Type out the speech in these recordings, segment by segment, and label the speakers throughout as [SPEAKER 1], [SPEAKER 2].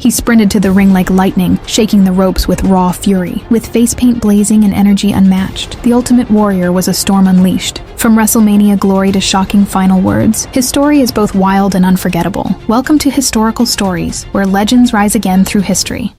[SPEAKER 1] He sprinted to the ring like lightning, shaking the ropes with raw fury. With face paint blazing and energy unmatched, the Ultimate Warrior was a storm unleashed. From WrestleMania glory to shocking final words, his story is both wild and unforgettable. Welcome to Historical Stories, where legends rise again through history.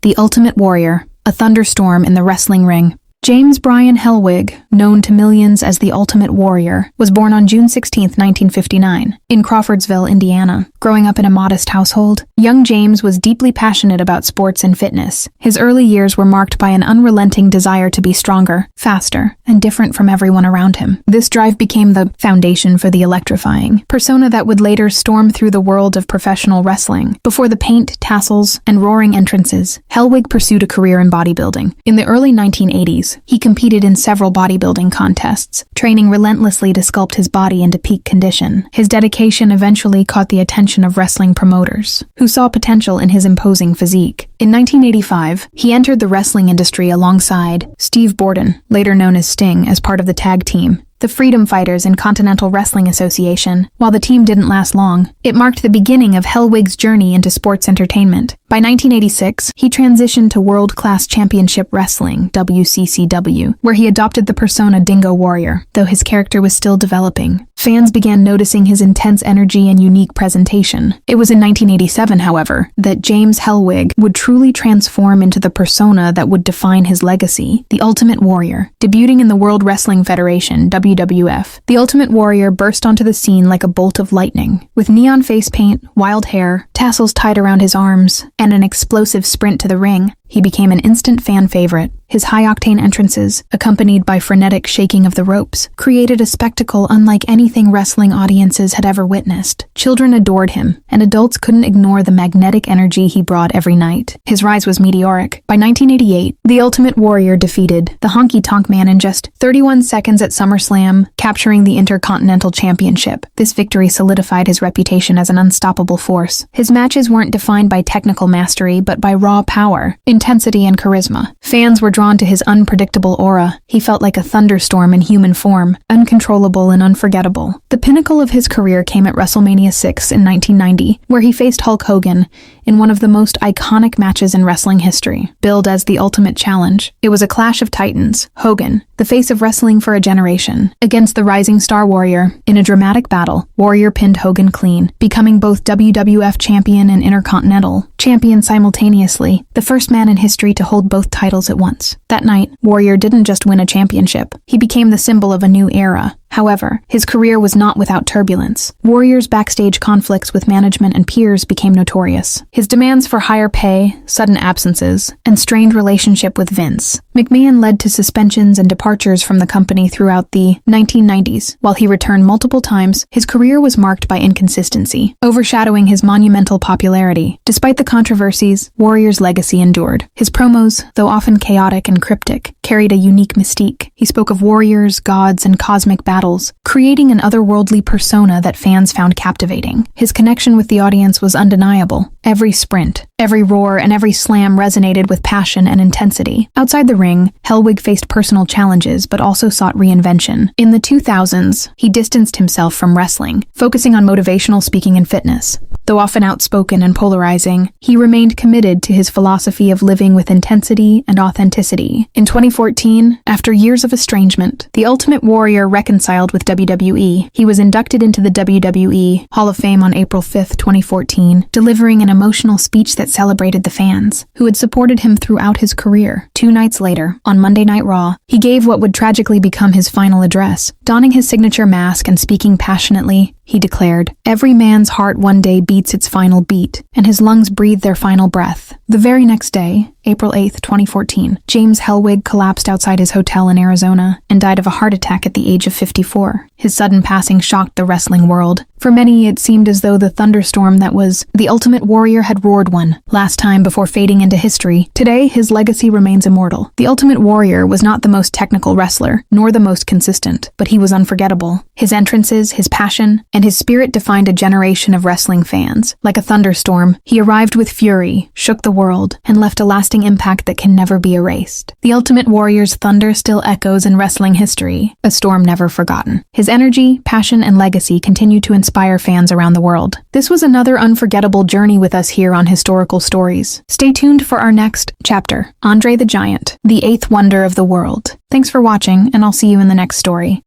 [SPEAKER 1] The Ultimate Warrior, a thunderstorm in the wrestling ring. James Brian Hellwig, known to millions as the Ultimate Warrior, was born on June 16, 1959, in Crawfordsville, Indiana. Growing up in a modest household, young James was deeply passionate about sports and fitness. His early years were marked by an unrelenting desire to be stronger, faster, and different from everyone around him. This drive became the foundation for the electrifying persona that would later storm through the world of professional wrestling. Before the paint, tassels, and roaring entrances, Hellwig pursued a career in bodybuilding. In the early 1980s, he competed in several bodybuilding contests, training relentlessly to sculpt his body into peak condition. His dedication eventually caught the attention of wrestling promoters, who saw potential in his imposing physique. In 1985, he entered the wrestling industry alongside Steve Borden, later known as Sting, as part of the tag team, the Freedom Fighters and Continental Wrestling Association. While the team didn't last long, it marked the beginning of Hellwig's journey into sports entertainment. By 1986, he transitioned to World Class Championship Wrestling, WCCW, where he adopted the persona Dingo Warrior. Though his character was still developing, fans began noticing his intense energy and unique presentation. It was in 1987, however, that James Hellwig would truly transform into the persona that would define his legacy, the Ultimate Warrior. Debuting in the World Wrestling Federation, WWF, the Ultimate Warrior burst onto the scene like a bolt of lightning. With neon face paint, wild hair, tassels tied around his arms, and an explosive sprint to the ring, he became an instant fan favorite. His high-octane entrances, accompanied by frenetic shaking of the ropes, created a spectacle unlike anything wrestling audiences had ever witnessed. Children adored him, and adults couldn't ignore the magnetic energy he brought every night. His rise was meteoric. By 1988, the Ultimate Warrior defeated the Honky Tonk Man in just 31 seconds at SummerSlam, capturing the Intercontinental Championship. This victory solidified his reputation as an unstoppable force. His matches weren't defined by technical mastery, but by raw power, intensity, and charisma. Fans were drawn to his unpredictable aura. He felt like a thunderstorm in human form, uncontrollable and unforgettable. The pinnacle of his career came at WrestleMania 6 in 1990, where he faced Hulk Hogan in one of the most iconic matches in wrestling history. Billed as the Ultimate Challenge, it was a clash of titans. Hogan, the face of wrestling for a generation, against the rising star Warrior. In a dramatic battle, Warrior pinned Hogan clean, becoming both WWF champion and Intercontinental champion simultaneously, the first man in history to hold both titles at once. That night, Warrior didn't just win a championship, he became the symbol of a new era. However, his career was not without turbulence. Warrior's backstage conflicts with management and peers became notorious. His demands for higher pay, sudden absences, and strained relationship with Vince McMahon led to suspensions and departures from the company throughout the 1990s. While he returned multiple times, his career was marked by inconsistency, overshadowing his monumental popularity. Despite the controversies, Warrior's legacy endured. His promos, though often chaotic and cryptic, carried a unique mystique. He spoke of warriors, gods, and cosmic battles, creating an otherworldly persona that fans found captivating. His connection with the audience was undeniable. Every sprint, every roar, and every slam resonated with passion and intensity. Outside the ring, Hellwig faced personal challenges but also sought reinvention. In the 2000s, he distanced himself from wrestling, focusing on motivational speaking and fitness. Though often outspoken and polarizing, he remained committed to his philosophy of living with intensity and authenticity. In 2014, after years of estrangement, the Ultimate Warrior reconciled with WWE. He was inducted into the WWE Hall of Fame on April 5, 2014, delivering an emotional speech that celebrated the fans, who had supported him throughout his career. 2 nights later, on Monday Night Raw, he gave what would tragically become his final address. Donning his signature mask and speaking passionately, he declared, "Every man's heart one day beats its final beat, and his lungs breathe their final breath." The very next day, April 8, 2014, James Hellwig collapsed outside his hotel in Arizona and died of a heart attack at the age of 54. His sudden passing shocked the wrestling world. For many, it seemed as though the thunderstorm that was the Ultimate Warrior had roared one last time before fading into history. Today, his legacy remains immortal. The Ultimate Warrior was not the most technical wrestler, nor the most consistent, but he was unforgettable. His entrances, his passion, and his spirit defined a generation of wrestling fans. fans. Like a thunderstorm, he arrived with fury, shook the world, and left a lasting impact that can never be erased. The Ultimate Warrior's thunder still echoes in wrestling history, a storm never forgotten. His energy, passion, and legacy continue to inspire fans around the world. This was another unforgettable journey with us here on Historical Stories. Stay tuned for our next chapter, Andre the Giant, the eighth wonder of the world. Thanks for watching, and I'll see you in the next story.